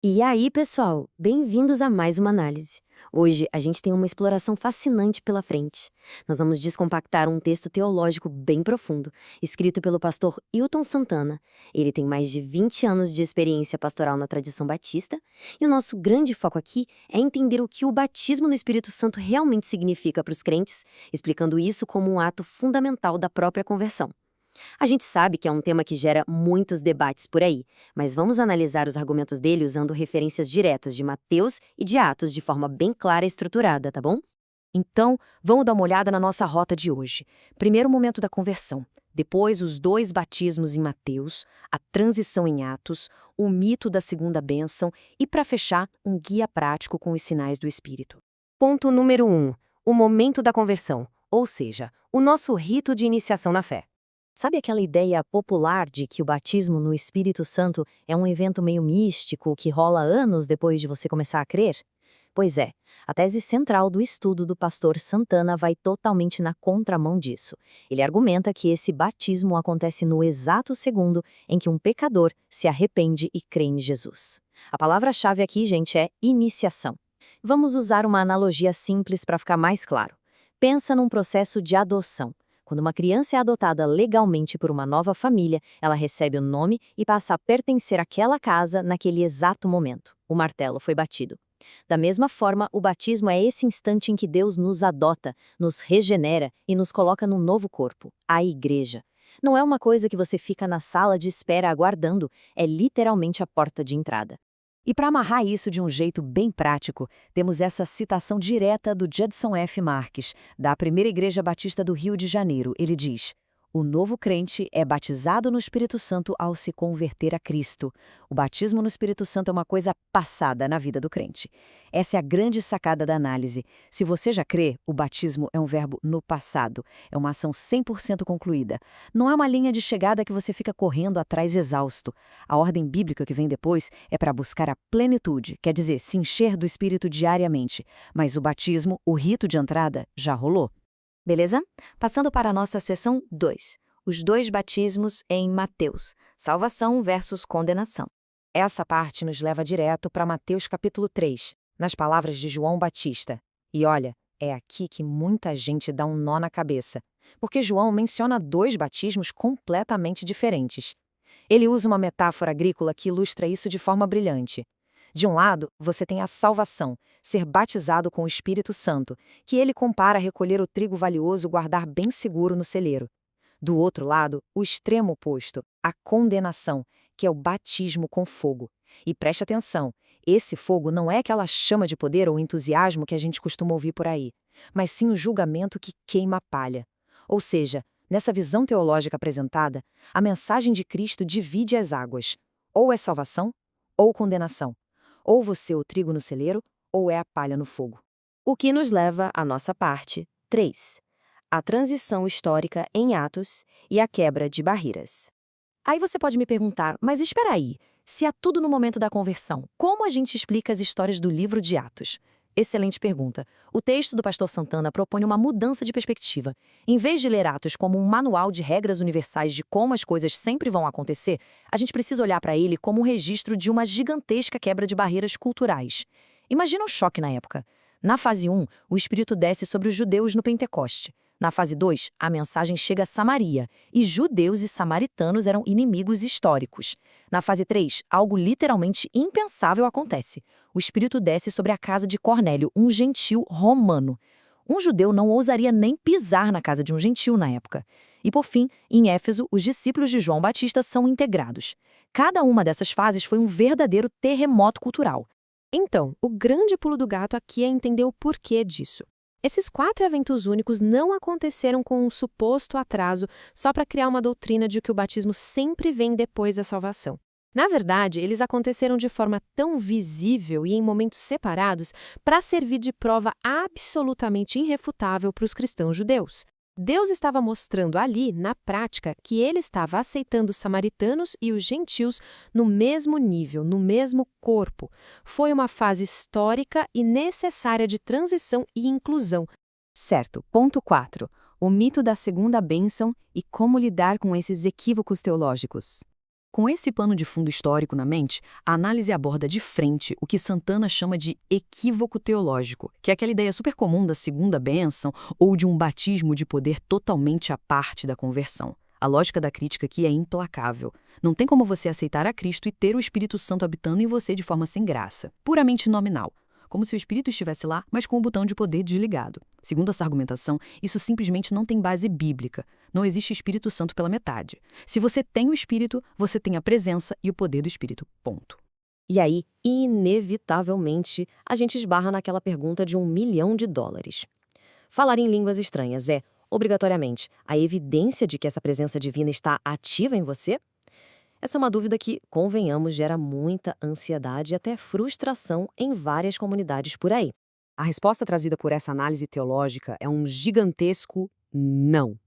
E aí, pessoal, bem-vindos a mais uma análise. Hoje a gente tem uma exploração fascinante pela frente. Nós vamos descompactar um texto teológico bem profundo, escrito pelo pastor Hilton Santana. Ele tem mais de 20 anos de experiência pastoral na tradição batista, e o nosso grande foco aqui é entender o que o batismo no Espírito Santo realmente significa para os crentes, explicando isso como um ato fundamental da própria conversão. A gente sabe que é um tema que gera muitos debates por aí, mas vamos analisar os argumentos dele usando referências diretas de Mateus e de Atos de forma bem clara e estruturada, tá bom? Então, vamos dar uma olhada na nossa rota de hoje. Primeiro o momento da conversão, depois os dois batismos em Mateus, a transição em Atos, o mito da segunda bênção e, para fechar, um guia prático com os sinais do Espírito. Ponto número 1. O momento da conversão, ou seja, o nosso rito de iniciação na fé. Sabe aquela ideia popular de que o batismo no Espírito Santo é um evento meio místico que rola anos depois de você começar a crer? Pois é, a tese central do estudo do pastor Santana vai totalmente na contramão disso. Ele argumenta que esse batismo acontece no exato segundo em que um pecador se arrepende e crê em Jesus. A palavra-chave aqui, gente, é iniciação. Vamos usar uma analogia simples para ficar mais claro. Pensa num processo de adoção. Quando uma criança é adotada legalmente por uma nova família, ela recebe o nome e passa a pertencer àquela casa naquele exato momento. O martelo foi batido. Da mesma forma, o batismo é esse instante em que Deus nos adota, nos regenera e nos coloca num novo corpo, a igreja. Não é uma coisa que você fica na sala de espera aguardando, é literalmente a porta de entrada. E para amarrar isso de um jeito bem prático, temos essa citação direta do Judson F. Marques, da Primeira Igreja Batista do Rio de Janeiro. Ele diz: "O novo crente é batizado no Espírito Santo ao se converter a Cristo. O batismo no Espírito Santo é uma coisa passada na vida do crente." Essa é a grande sacada da análise. Se você já crê, o batismo é um verbo no passado, é uma ação 100% concluída. Não é uma linha de chegada que você fica correndo atrás exausto. A ordem bíblica que vem depois é para buscar a plenitude, quer dizer, se encher do Espírito diariamente. Mas o batismo, o rito de entrada, já rolou. Beleza? Passando para a nossa seção 2. Os dois batismos em Mateus. Salvação versus condenação. Essa parte nos leva direto para Mateus capítulo 3, nas palavras de João Batista. E olha, é aqui que muita gente dá um nó na cabeça, porque João menciona dois batismos completamente diferentes. Ele usa uma metáfora agrícola que ilustra isso de forma brilhante. De um lado, você tem a salvação, ser batizado com o Espírito Santo, que ele compara a recolher o trigo valioso guardar bem seguro no celeiro. Do outro lado, o extremo oposto, a condenação, que é o batismo com fogo. E preste atenção, esse fogo não é aquela chama de poder ou entusiasmo que a gente costuma ouvir por aí, mas sim o julgamento que queima a palha. Ou seja, nessa visão teológica apresentada, a mensagem de Cristo divide as águas. Ou é salvação, ou condenação. Ou você é o trigo no celeiro, ou é a palha no fogo. O que nos leva à nossa parte 3. A transição histórica em Atos e a quebra de barreiras. Aí você pode me perguntar, mas espera aí, se é tudo no momento da conversão, como a gente explica as histórias do livro de Atos? Excelente pergunta. O texto do pastor Santana propõe uma mudança de perspectiva. Em vez de ler Atos como um manual de regras universais de como as coisas sempre vão acontecer, a gente precisa olhar para ele como um registro de uma gigantesca quebra de barreiras culturais. Imagina o choque na época. Na fase 1, o Espírito desce sobre os judeus no Pentecoste. Na fase 2, a mensagem chega a Samaria, e judeus e samaritanos eram inimigos históricos. Na fase 3, algo literalmente impensável acontece. O Espírito desce sobre a casa de Cornélio, um gentil romano. Um judeu não ousaria nem pisar na casa de um gentil na época. E por fim, em Éfeso, os discípulos de João Batista são integrados. Cada uma dessas fases foi um verdadeiro terremoto cultural. Então, o grande pulo do gato aqui é entender o porquê disso. Esses 4 eventos únicos não aconteceram com um suposto atraso só para criar uma doutrina de que o batismo sempre vem depois da salvação. Na verdade, eles aconteceram de forma tão visível e em momentos separados para servir de prova absolutamente irrefutável para os cristãos judeus. Deus estava mostrando ali, na prática, que ele estava aceitando os samaritanos e os gentios no mesmo nível, no mesmo corpo. Foi uma fase histórica e necessária de transição e inclusão. Certo. Ponto 4. O mito da segunda bênção e como lidar com esses equívocos teológicos. Com esse pano de fundo histórico na mente, a análise aborda de frente o que Santana chama de equívoco teológico, que é aquela ideia super comum da segunda bênção ou de um batismo de poder totalmente à parte da conversão. A lógica da crítica aqui é implacável. Não tem como você aceitar a Cristo e ter o Espírito Santo habitando em você de forma sem graça, puramente nominal, como se o Espírito estivesse lá, mas com o botão de poder desligado. Segundo essa argumentação, isso simplesmente não tem base bíblica. Não existe Espírito Santo pela metade. Se você tem o Espírito, você tem a presença e o poder do Espírito. Ponto. E aí, inevitavelmente, a gente esbarra naquela pergunta de $1 milhão. Falar em línguas estranhas é, obrigatoriamente, a evidência de que essa presença divina está ativa em você? Essa é uma dúvida que, convenhamos, gera muita ansiedade e até frustração em várias comunidades por aí. A resposta trazida por essa análise teológica é um gigantesco não.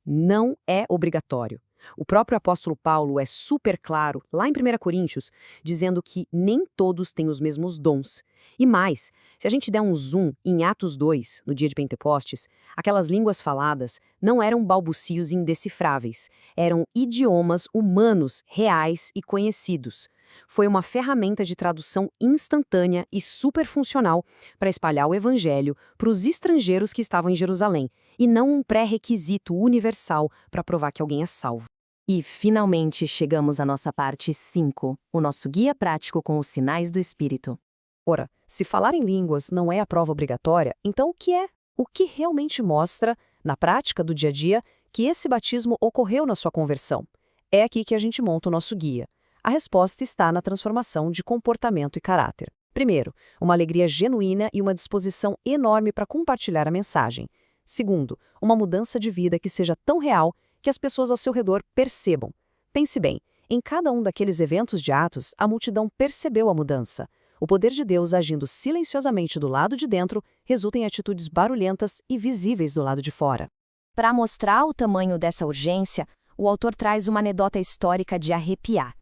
Não é obrigatório. O próprio apóstolo Paulo é super claro, lá em 1 Coríntios, dizendo que nem todos têm os mesmos dons. E mais, se a gente der um zoom em Atos 2, no dia de Pentecostes, aquelas línguas faladas não eram balbucios indecifráveis, eram idiomas humanos reais e conhecidos. Foi uma ferramenta de tradução instantânea e super funcional para espalhar o evangelho para os estrangeiros que estavam em Jerusalém, e não um pré-requisito universal para provar que alguém é salvo. E, finalmente, chegamos à nossa parte 5, o nosso guia prático com os sinais do Espírito. Ora, se falar em línguas não é a prova obrigatória, então o que é? O que realmente mostra, na prática do dia a dia, que esse batismo ocorreu na sua conversão? É aqui que a gente monta o nosso guia. A resposta está na transformação de comportamento e caráter. Primeiro, uma alegria genuína e uma disposição enorme para compartilhar a mensagem. Segundo, uma mudança de vida que seja tão real que as pessoas ao seu redor percebam. Pense bem, em cada um daqueles eventos de Atos, a multidão percebeu a mudança. O poder de Deus agindo silenciosamente do lado de dentro resulta em atitudes barulhentas e visíveis do lado de fora. Para mostrar o tamanho dessa urgência, o autor traz uma anedota histórica de arrepiar.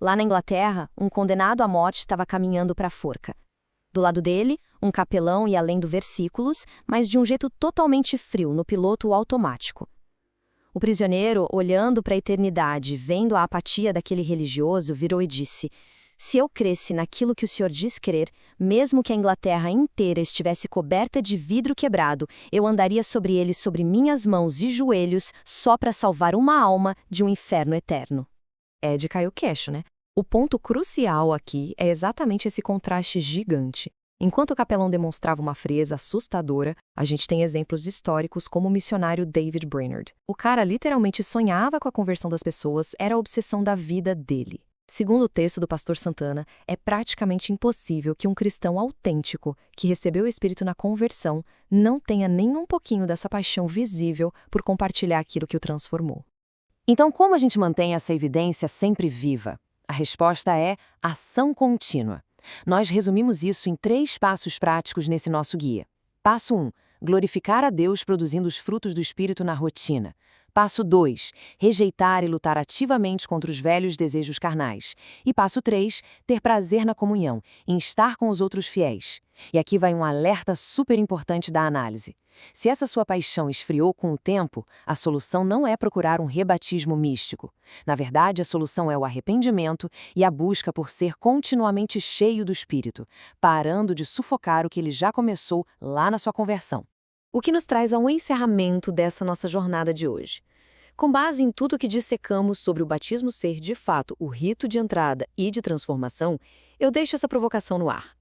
Lá na Inglaterra, um condenado à morte estava caminhando para a forca. Do lado dele, um capelão ia lendo versículos, mas de um jeito totalmente frio, no piloto automático. O prisioneiro, olhando para a eternidade, vendo a apatia daquele religioso, virou e disse: "Se eu cresce naquilo que o senhor diz crer, mesmo que a Inglaterra inteira estivesse coberta de vidro quebrado, eu andaria sobre ele sobre minhas mãos e joelhos só para salvar uma alma de um inferno eterno." É de cair o queixo, né? O ponto crucial aqui é exatamente esse contraste gigante. Enquanto o capelão demonstrava uma frieza assustadora, a gente tem exemplos históricos como o missionário David Brainerd. O cara literalmente sonhava com a conversão das pessoas, era a obsessão da vida dele. Segundo o texto do pastor Santana, é praticamente impossível que um cristão autêntico, que recebeu o Espírito na conversão, não tenha nem um pouquinho dessa paixão visível por compartilhar aquilo que o transformou. Então, como a gente mantém essa evidência sempre viva? A resposta é ação contínua. Nós resumimos isso em 3 passos práticos nesse nosso guia. Passo 1, glorificar a Deus produzindo os frutos do Espírito na rotina. Passo 2, rejeitar e lutar ativamente contra os velhos desejos carnais. E passo 3, ter prazer na comunhão, em estar com os outros fiéis. E aqui vai um alerta super importante da análise. Se essa sua paixão esfriou com o tempo, a solução não é procurar um rebatismo místico. Na verdade, a solução é o arrependimento e a busca por ser continuamente cheio do Espírito, parando de sufocar o que ele já começou lá na sua conversão. O que nos traz ao encerramento dessa nossa jornada de hoje. Com base em tudo que dissecamos sobre o batismo ser, de fato, o rito de entrada e de transformação, eu deixo essa provocação no ar.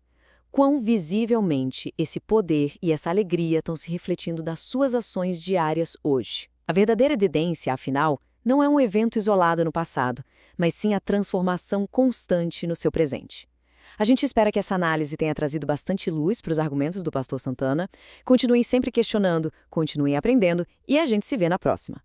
Quão visivelmente esse poder e essa alegria estão se refletindo das suas ações diárias hoje? A verdadeira evidência, afinal, não é um evento isolado no passado, mas sim a transformação constante no seu presente. A gente espera que essa análise tenha trazido bastante luz para os argumentos do pastor Santana. Continuem sempre questionando, continuem aprendendo e a gente se vê na próxima.